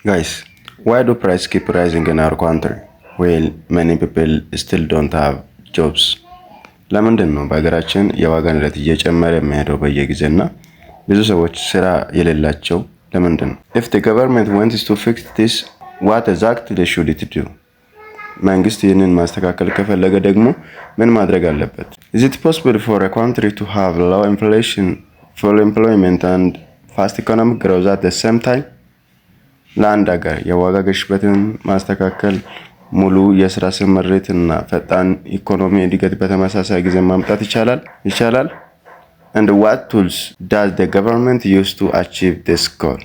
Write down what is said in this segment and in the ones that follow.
Guys, why do prices keep rising in our country while many people still don't have jobs? ለምንድን ነው በሀገራችን የዋጋ ንረት እየጨመረ የሚሄደው በየጊዜና ብዙ ሰዎች ስራ የሌላቸው ለምንድን ነው? If the government wants to fix this, what exactly should it do? መንግስት ይህንን ማስተካከል ከፈለገ ደግሞ ምን ማድረግ አለበት? Is it possible for a country to have low inflation, full employment and fast economic growth at the same time? ለአንድ ሀገር የዋጋ ግሽበትን ማስተካከል ሙሉ የስራ ስምሪትና ፈጣን ኢኮኖሚ እድገት በተመሳሳይ ጊዜ ማምጣት ይቻላል? And what tools does the government use to achieve this goal?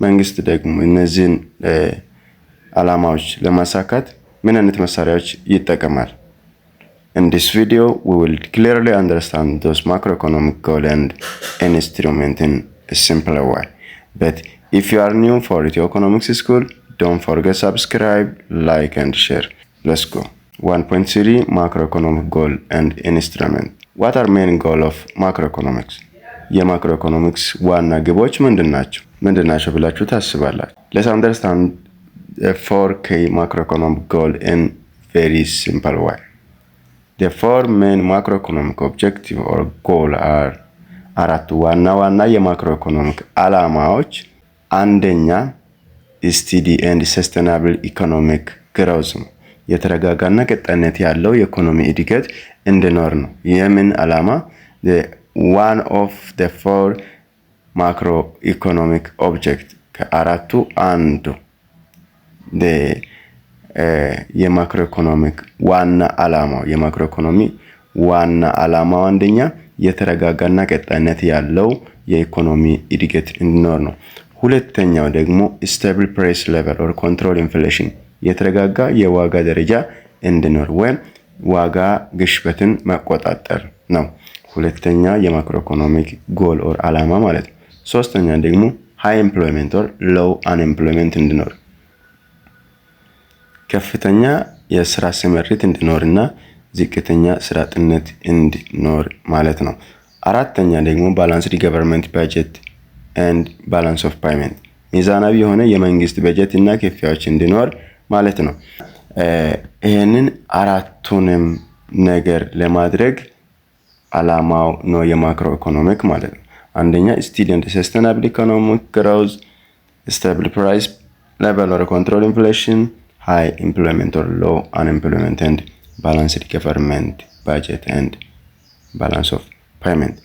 መንግስት ደግሞ እነዚህን ዓላማዎች ለማሳካት ምን አይነት መሳሪያዎች ይጠቀማል? In this video, we will clearly understand those macroeconomic goals and instruments in a simpler way. But if you are new for Ethio Economics School, don't forget subscribe, like and share. Let's go. 1.3 Macroeconomic Goal and Instrument. What are main goal of macroeconomics? የማክሮኢኮኖሚክስ ዋና ግቦች ምንድናቸው ብላችሁ ታስባላችሁ? Let's understand the 4 key macroeconomic goal in very simple way. The 4 main macroeconomic objective or goal are አራቱ ዋና የማክሮኢኮኖሚክ ዓላማዎች አንደኛ ስቴዲ ኤንድ ሰስቴናብል ኢኮኖሚክ ግሮዝ ነው። የተረጋጋና ቀጣይነት ያለው የኢኮኖሚ እድገት እንዲኖር ነው። የምን ዓላማ? one of the 4 macroeconomic object ከአራቱ አንዱ የማክሮኢኮኖሚክ ዋና ዓላማው አንደኛ የተረጋጋና ቀጣይነት ያለው የኢኮኖሚ እድገት እንዲኖር ነው። ሁለተኛው ደግሞ ስቴብል ፕራይስ ሌቨል ኦር ኮንትሮል ኢንፍሌሽን የተረጋጋ የዋጋ ደረጃ እንዲኖር ወይም ዋጋ ግሽበትን መቆጣጠር ነው። ሁለተኛ የማክሮኢኮኖሚክ ጎል ኦር ዓላማ ማለት ነው። ሶስተኛ ደግሞ ሃይ ኤምፕሎይመንት ኦር ሎው አንኤምፕሎይመንት እንዲኖር ከፍተኛ የስራ ስምሪት እንዲኖርና ዝቅተኛ ስራ አጥነት እንዲኖር ማለት ነው። አራተኛ ደግሞ ባላንስድ ገቨርንመንት ባጀት and balance of payment ሚዛናዊ የሆነ የመንግስት በጀት እና ክፍያዎች እንዲኖር ማለት ነው። ይሄንን አራቱንም ነገር ለማድረግ ዓላማው ነው የማክሮ ኢኮኖሚክ ማለት ነው። አንደኛ steady and sustainable economic growth, stable price level or control inflation, high employment or low unemployment and balanced government budget and balance of payment.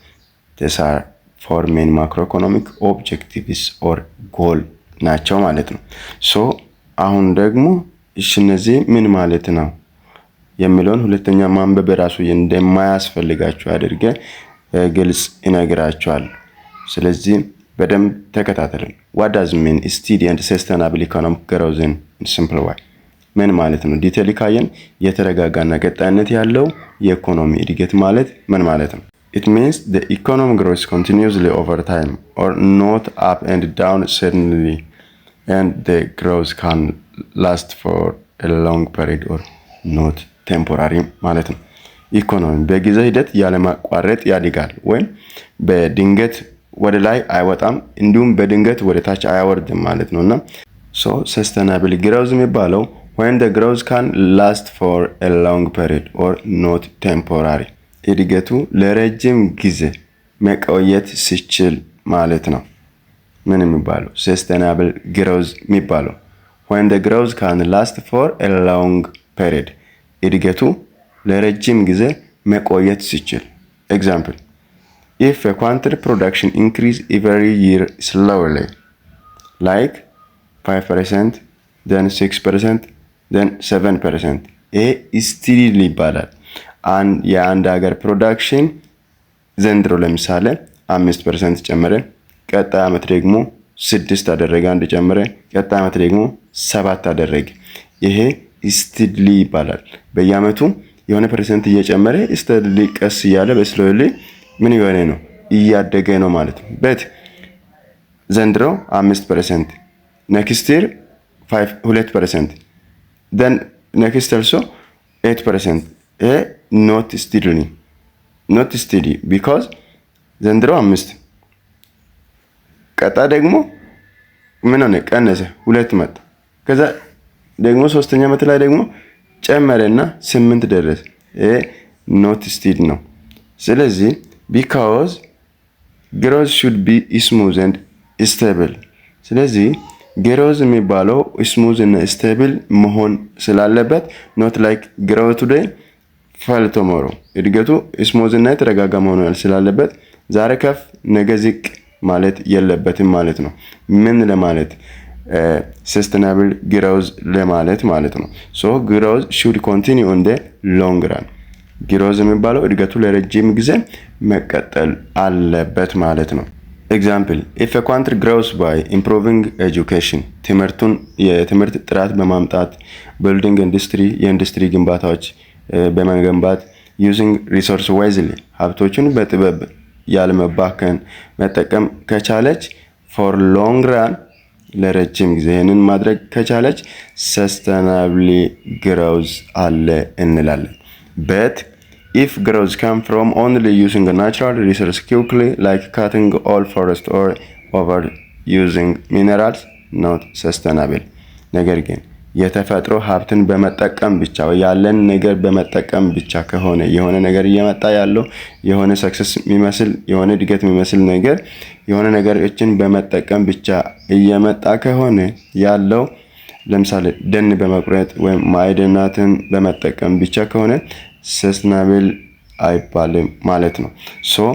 These are 4 main macroeconomic objectives or goal ናቸው ማለት ነው። አሁን ደግሞ እነዚህ ምን ማለት ነው የሚለውን ሁለተኛ ማንበብ ራሱ እንደማያስፈልጋችሁ አድርገ ግልጽ ይነግራችኋል። ስለዚህ በደንብ ተከታተሉ። what does mean steady and sustainable economic growth in simple way? ምን ማለት ነው? ዲቴል ካየን የተረጋጋና ቀጣይነት ያለው የኢኮኖሚ እድገት ማለት ምን ማለት ነው? It means the economy grows continuously over time or not up and down suddenly, and the growth can last for a long period or not temporary ማለት ነው። ኢኮኖሚ በጊዜ ሂደት ያለማቋረጥ ያድጋል ወይም በድንገት ወደ ላይ አይወጣም እንዲሁም በድንገት ወደ ታች አይወርድም ማለት ነውና sustainable growth የሚባለው when the growth can last for a long period or not temporary እድገቱ ለረጅም ጊዜ መቆየት ሲችል ማለት ነው። ምን የሚባለው sustainable growth የሚባለው when the growth can last for a long period እድገቱ ለረጅም ጊዜ መቆየት ሲችል። example, if a country production increase every year slowly like 5% then 6% then 7%, ይሄ steadily ይባላል። የአንድ ሀገር ፕሮዳክሽን ዘንድሮ ለምሳሌ 5% ጨመረ፣ ቀጣይ ዓመት ደግሞ 6 አደረገ፣ አንድ ጨመረ፣ ቀጣይ ዓመት ደግሞ 7 አደረገ። ይሄ ስቴድሊ ይባላል። በየዓመቱ የሆነ ፐርሰንት እየጨመረ ስቴድሊ ቀስ እያለ በስሎሊ ምን ይሆነ ነው እያደገ ነው ማለት ነው። በት ዘንድሮ 5%፣ next year 2%፣ then next also 8%. not steady because ዘንድሮ 5 ቀጣ ደግሞ ምን ሆነ? ቀነሰ፣ 2 መጣ። ከዛ ደግሞ ሶስተኛ ዓመት ላይ ደግሞ ጨመረና 8 ደረሰ። ይሄ ኖት ስቲድ ነው። ስለዚህ ቢካዝ ግሮዝ ሹድ ቢ ስሙዝ ኤንድ ስቴብል። ስለዚህ ግሮዝ የሚባለው ስሙዝ እና ስቴብል መሆን ስላለበት ኖት ላይክ ግሮው ቱዴይ ፋል ቶሞሮ፣ እድገቱ ስሙዝ እና የተረጋጋ መሆን ስላለበት ዛሬ ከፍ ነገ ዝቅ ማለት የለበትም ማለት ነው። ምን ለማለት? ሰስተናብል ግሮዝ ለማለት ማለት ነው። ሶ ግሮዝ ሹድ ኮንቲኒው ኦን ዘ ሎንግ ራን። ግሮዝ የሚባለው እድገቱ ለረጅም ጊዜ መቀጠል አለበት ማለት ነው። ኤግዛምፕል ኢፍ a country grows by improving education፣ የትምህርት ጥራት በማምጣት ቢልዲንግ ኢንዱስትሪ፣ የኢንዱስትሪ ግንባታዎች በመገንባት using resource wisely፣ ሀብቶችን በጥበብ ያለመባከን መጠቀም ከቻለች for long run፣ ለረጅም ጊዜ ይህንን ማድረግ ከቻለች sustainably grows አለ እንላለን። but if growth come from only using a natural resource quickly like cutting all forest or overusing minerals, not sustainable። ነገር ግን የተፈጥሮ ሀብትን በመጠቀም ብቻ ያለን ነገር በመጠቀም ብቻ ከሆነ የሆነ ነገር እየመጣ ያለው የሆነ ሰክሰስ የሚመስል የሆነ እድገት የሚመስል ነገር የሆነ ነገሮችን በመጠቀም ብቻ እየመጣ ከሆነ ያለው ለምሳሌ ደን በመቁረጥ ወይም ማዕድናትን በመጠቀም ብቻ ከሆነ ሰስተናብል አይባልም ማለት ነው። ሶ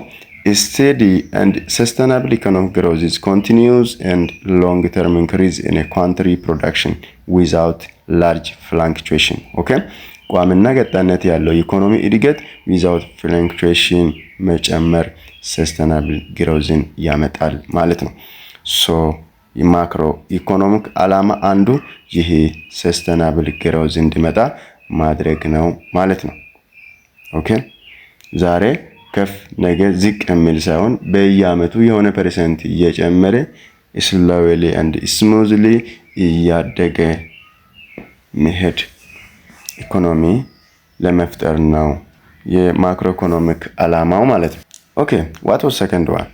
steady and sustainable economic growth is continuous and long-term increase in a country production without large fluctuation። ኦኬ ቋምና ቀጣይነት ያለው ኢኮኖሚ እድገት without fluctuation መጨመር sustainable growth ያመጣል ማለት ነው። ሶ የማክሮ ኢኮኖሚክ ዓላማ አንዱ ይሄ sustainable growth እንዲመጣ ማድረግ ነው ማለት ነው። ኦኬ ዛሬ ከፍ ነገ ዝቅ የሚል ሳይሆን በየአመቱ የሆነ ፐርሰንት እየጨመረ slowly and smoothly እያደገ መሄድ ኢኮኖሚ ለመፍጠር ነው የማክሮ ኢኮኖሚክ ዓላማው ማለት ነው። ኦኬ what was second one?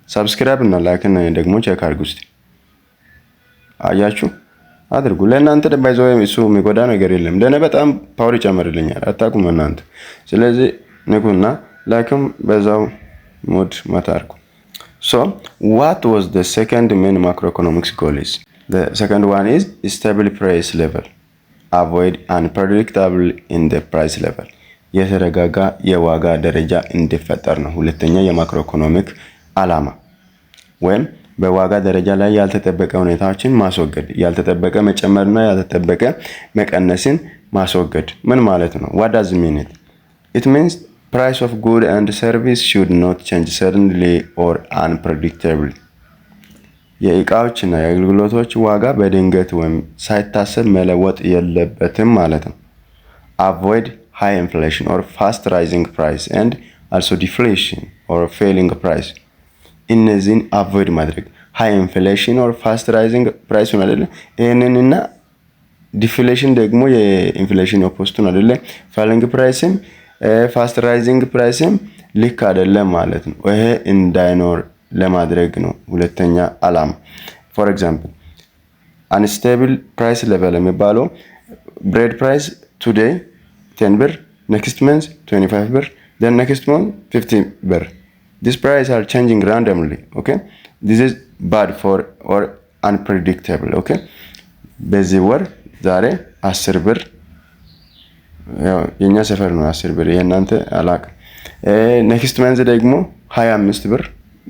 ሰብስክራይብ እና ላይክ እና ደግሞ ቼክ አድርጉ እስቲ። አያችሁ አድርጉ። ለእናንተ ደባይዘው እሱ የሚጎዳ ነገር የለም። ለኔ በጣም ፓወር ይጨምርልኛል። አታውቁም እናንተ። ስለዚህ ንኩና ላይክም በዛው ሞድ ማታርኩ። So what was the second main macroeconomics goal is? The second one is stable price level. Avoid unpredictable in the price level. የተረጋጋ የዋጋ ደረጃ እንዲፈጠር ነው ሁለተኛ የማክሮ ኢኮኖሚክ ዓላማ። ወይም በዋጋ ደረጃ ላይ ያልተጠበቀ ሁኔታዎችን ማስወገድ፣ ያልተጠበቀ መጨመርና ያልተጠበቀ መቀነስን ማስወገድ ምን ማለት ነው? What does it mean? It means price of good and service should not change suddenly or unpredictably። የእቃዎችና የአገልግሎቶች ዋጋ በድንገት ወይም ሳይታሰብ መለወጥ የለበትም ማለት ነው። Avoid high inflation or fast rising price and also deflation or falling price። እነዚህን አቮይድ ማድረግ high inflation or fast rising price ነው አይደለ? ይሄንንና deflation ደግሞ የኢንፍሌሽን ኦፖዚት ነው አይደለ? falling price ፋስት ራይዚንግ ፕራይስም ልክ አይደለም ማለት ነው። ይሄ እንዳይኖር ለማድረግ ነው ሁለተኛ ዓላማ። ፎር ኤግዛምፕል አንስቴብል ፕራይስ ሌቨል የሚባለው ብሬድ ፕራይስ ቱዴይ 10 ብር፣ ኔክስት መንዝ 25 ብር፣ then next month 50 ብር። This price are changing randomly. Okay, this is bad for or unpredictable. Okay, በዚህ ወር ዛሬ 10 ብር የኛ ሰፈር ነው 10 ብር የእናንተ አላውቅም። ኔክስት መንዝ ደግሞ 25 ብር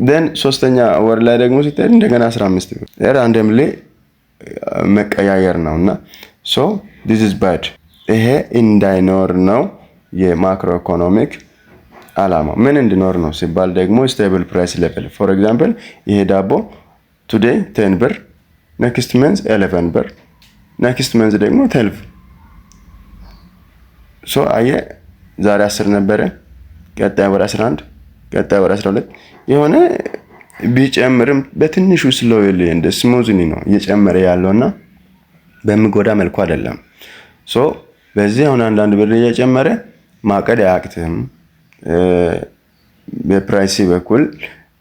then ሶስተኛ ወር ላይ ደግሞ ሲታይ እንደገና 15 ብር ራንደምሊ መቀያየር ነውና so this is bad። ይሄ እንዳይኖር ነው የማክሮ ኢኮኖሚክ ዓላማ። ምን እንዲኖር ነው ሲባል ደግሞ ስቴብል ፕራይስ ሌቨል። ፎር ኤግዛምፕል ይሄ ዳቦ ቱዴይ 10 ብር፣ ኔክስት መንዝ 11 ብር፣ ኔክስት መንዝ ደግሞ 12። ሶ አየ ዛሬ 10 ነበረ፣ ቀጣይ ወር 11፣ ቀጣይ ወር 12 የሆነ ቢጨምርም በትንሹ ስሎሊ እንደ ስሙዝሊ ነው እየጨመረ ያለውና በሚጎዳ መልኩ አይደለም። ሶ በዚህ አሁን አንዳንድ ብር እየጨመረ ማቀድ አያቅትም። በፕራይስ በኩል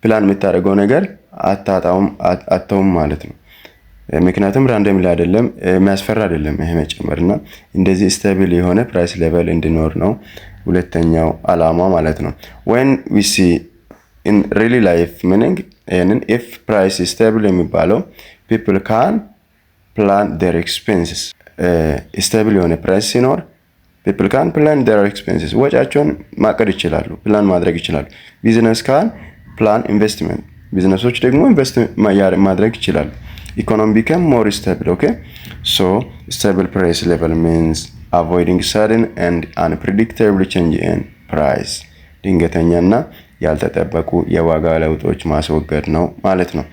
ፕላን የምታደርገው ነገር አታጣውም ማለት ነው። ምክንያቱም ራንደም ላይ አይደለም፣ የሚያስፈራ አይደለም ይሄ መጨመርና እንደዚህ ስቴብል የሆነ ፕራይስ ሌቨል እንዲኖር ነው ሁለተኛው አላማ ማለት ነው። when we see in really life meaning and if price is stable የሚባለው people can plan their expenses stable የሆነ ፕራይስ ሲኖር people can plan their expenses ወጫቸውን ማቀድ ይችላሉ፣ ፕላን ማድረግ ይችላሉ። ቢዝነስ can plan investment ቢዝነሶች ደግሞ ኢንቨስት ማድረግ ይችላሉ። economy become more stable. Okay, so stable price level means avoiding sudden and unpredictable change in price ድንገተኛና ያልተጠበቁ የዋጋ ለውጦች ማስወገድ ነው ማለት ነው።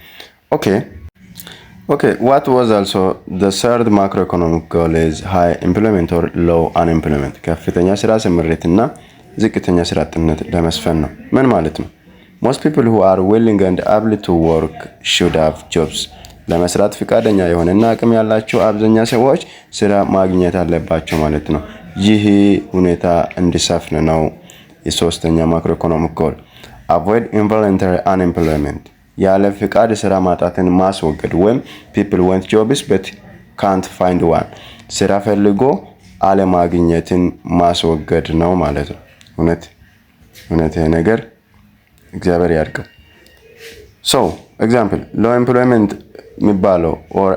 Okay, what was also the third macroeconomic goal is high employment or low unemployment ከፍተኛ ስራ ስምሪትና ዝቅተኛ ስራ አጥነት ለመስፈን ነው። ምን ማለት ነው? most people who are willing and able to work should have jobs ለመስራት ፍቃደኛ የሆነና አቅም ያላቸው አብዛኛ ሰዎች ስራ ማግኘት አለባቸው ማለት ነው። ይህ ሁኔታ እንዲሰፍን ነው የሶስተኛ ማክሮ ኢኮኖሚክ ጎል። avoid involuntary unemployment ያለ ፍቃድ ስራ ማጣትን ማስወገድ ወይም people want jobs but can't find one ስራ ፈልጎ አለማግኘትን ማስወገድ ነው ማለት ነው። እውነት ነገር እግዚአብሔር ያድርገው። so example low employment የሚባለው or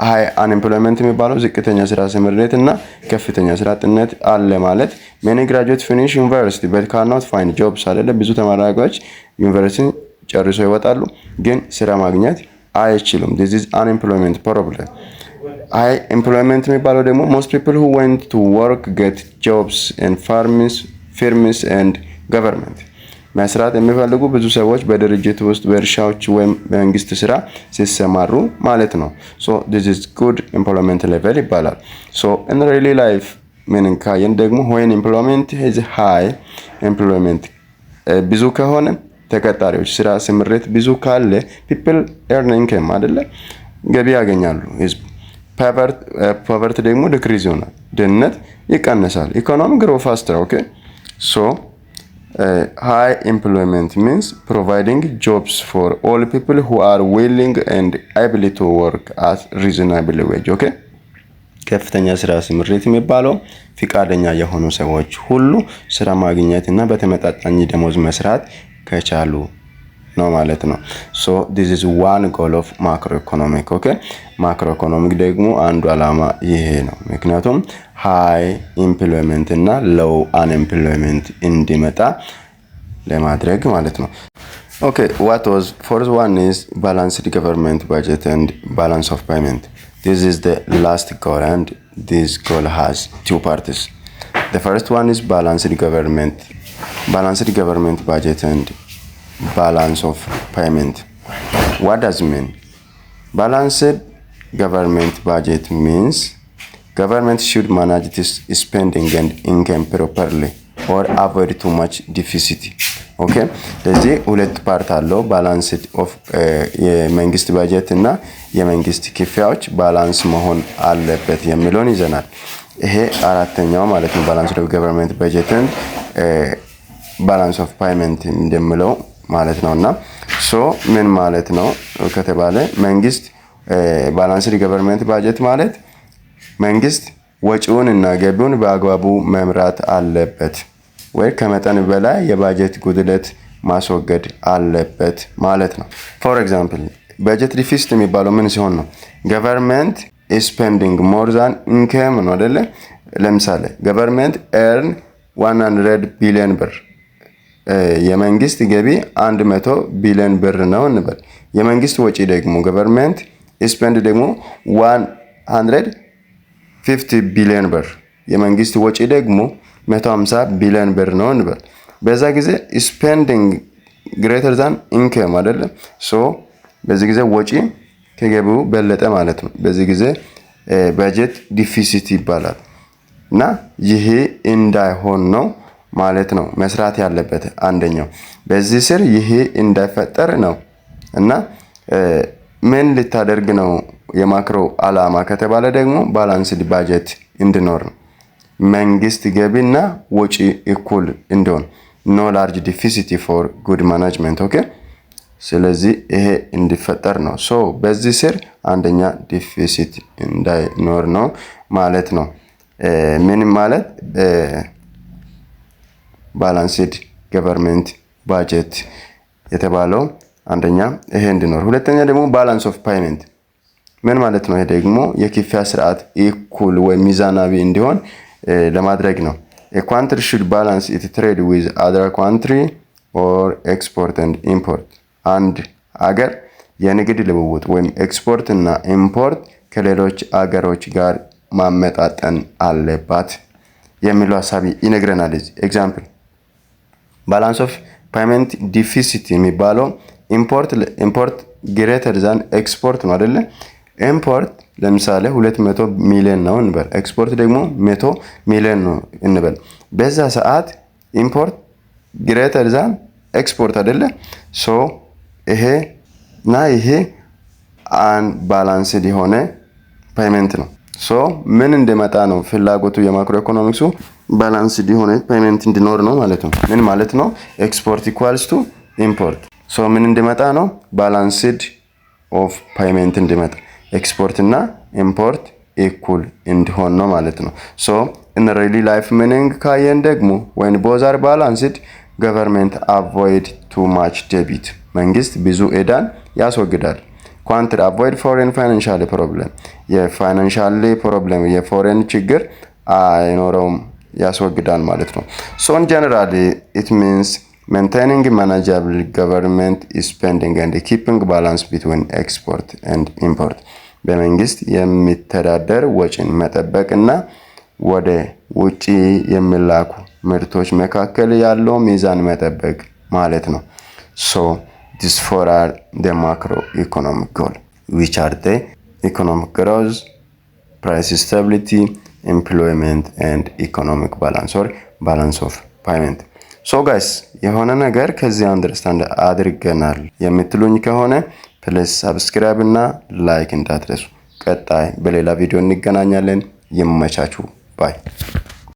high unemployment የሚባለው ዝቅተኛ ስራ ስምሪት እና ከፍተኛ ስራ አጥነት አለ ማለት many graduates finish university but cannot find jobs አይደለ። ብዙ ተመራቂዎች ዩኒቨርሲቲ ጨርሰው ይወጣሉ ግን ስራ ማግኘት አይችሉም። this is unemployment problem. high employment የሚባለው ደግሞ most people who want to work get jobs in firms and government መስራት የሚፈልጉ ብዙ ሰዎች በድርጅት ውስጥ በእርሻዎች ወይም በመንግስት ስራ ሲሰማሩ ማለት ነው። so this is good employment level ይባላል። so in really life meaning ካየን ደግሞ when employment is high employment ብዙ ከሆነ ተቀጣሪዎች ስራ ስምሪት ብዙ ካለ people earn income አይደለ ገቢ ያገኛሉ ህዝብ። poverty ደግሞ decrease ይሆናል ድህነት ይቀንሳል። economy grow faster. okay, so high employment means providing jobs for all people who are willing and able to work at reasonable wage. okay, ከፍተኛ ስራ ስምሪት የሚባለው ፍቃደኛ የሆኑ ሰዎች ሁሉ ስራ ማግኘትና በተመጣጣኝ ደሞዝ መስራት ከቻሉ ነው ማለት ነው። so this is one goal of macroeconomic. okay, macroeconomic ደግሞ አንዱ አላማ ይሄ ነው። ምክንያቱም high employment እና low unemployment እንዲመጣ ለማድረግ ማለት ነው። okay, what was fourth one is balanced government budget and balance of payment. this is the last goal and this goal has two parts. the first one is balanced government budget and balance of payment. what does it mean? Balanced government budget means government should manage this spending and income properly or avoid too much deficit. okay, ለዚህ ሁለት ፓርት አለው። ባላንስድ ኦፍ የመንግስት ባጀት እና የመንግስት ክፍያዎች ባላንስ መሆን አለበት የሚለውን ይዘናል። ይሄ አራተኛው ማለት ነው። ባላንስድ ኦፍ ገቨርንመንት ባጀት እና ባላንስ ኦፍ ፔመንት እንደምለው ማለት ነውና ሶ ምን ማለት ነው ከተባለ መንግስት ባላንስድ ገቨርንመንት ባጀት ማለት መንግስት ወጪውን እና ገቢውን በአግባቡ መምራት አለበት ወይ ከመጠን በላይ የባጀት ጉድለት ማስወገድ አለበት ማለት ነው። for example budget deficit የሚባለው ምን ሲሆን ነው? government is spending more than income ነው አይደለ? ለምሳሌ government earn 100 billion ብር የመንግስት ገቢ 100 ቢሊዮን ብር ነው እንበል። የመንግስት ወጪ ደግሞ government spend ደግሞ 150 ቢሊዮን ብር የመንግስት ወጪ ደግሞ 150 ቢሊዮን ብር ነው እንበል። በዛ ጊዜ spending greater than income አይደለ? ሶ በዚህ ጊዜ ወጪ ከገቢው በለጠ ማለት ነው። በዚህ ጊዜ budget deficit ይባላል እና ይሄ እንዳይሆን ነው ማለት ነው መስራት ያለበት አንደኛው። በዚህ ስር ይሄ እንዳይፈጠር ነው እና ምን ልታደርግ ነው የማክሮ አላማ ከተባለ ደግሞ ባላንስድ ባጀት እንዲኖር ነው። መንግስት ገቢና ወጪ እኩል እንዲሆን no large deficit for good management. okay, ስለዚህ ይሄ እንዲፈጠር ነው። ሶ በዚህ ስር አንደኛ ዲፊሲት እንዳይኖር ነው ማለት ነው። ምን ማለት ባላንስድ ገቨርንመንት ባጀት የተባለው አንደኛ ይሄ እንዲኖር፣ ሁለተኛ ደግሞ ባላንስ ኦፍ ፓይመንት ምን ማለት ነው? ይሄ ደግሞ የክፍያ ስርዓት ኢኩል ወይም ሚዛናዊ እንዲሆን ለማድረግ ነው። a country should balance its trade with other country or export and import አንድ አገር የንግድ ልውውጥ ወይም ኤክስፖርት እና ኢምፖርት ከሌሎች አገሮች ጋር ማመጣጠን አለባት የሚለው ሐሳብ ይነግረናል። ኤግዛምፕል ባላንስ ኦፍ ፓይመንት ዲፊሲት የሚባለው ኢምፖርት ግሬተር ዛን ኤክስፖርት ነው አይደለ? ኢምፖርት ለምሳሌ 200 ሚሊዮን ነው እንበል፣ ኤክስፖርት ደግሞ 100 ሚሊዮን ነው እንበል። በዛ ሰዓት ኢምፖርት ግሬተር ዛን ኤክስፖርት አይደለ? ሶ ይሄ እና ይሄ አንባላንስድ የሆነ ፔመንት ነው። ሶ ምን እንደመጣ ነው ፍላጎቱ የማክሮ ኢኮኖሚክሱ ባላንስድ የሆነ ፔመንት እንዲኖር ነው ማለት ነው። ምን ማለት ነው? ኤክስፖርት ኢኳልስ ቱ ኢምፖርት። ሶ ምን እንደመጣ ነው? ባላንስድ ኦፍ ፔመንት እንዲመጣ ኤክስፖርት እና ኢምፖርት ኢኩል እንዲሆን ነው ማለት ነው። ሶ ኢን ሪሊ ላይፍ ሚኒንግ ካየን ደግሞ when both are balanced government avoid too much debt መንግስት ብዙ ዕዳን ያስወግዳል። country avoid foreign financial problem የፋይናንሻል ፕሮብለም የፎሬን ችግር አይኖረውም ያስወግዳል ማለት ነው። so in general it means maintaining manageable government spending and keeping balance between export and import በመንግስት የሚተዳደር ወጪን መጠበቅና ወደ ውጪ የሚላኩ ምርቶች መካከል ያለው ሚዛን መጠበቅ ማለት ነው። so these four are the macroeconomic goals which are the economic growth, price stability, employment and economic balance or balance of payment. so guys የሆነ ነገር ከዚህ አንደርስታንድ አድርገናል የምትሉኝ ከሆነ ፕሊዝ ሰብስክራይብ እና ላይክ እንዳትረሱ። ቀጣይ በሌላ ቪዲዮ እንገናኛለን። ይመቻችሁ። ባይ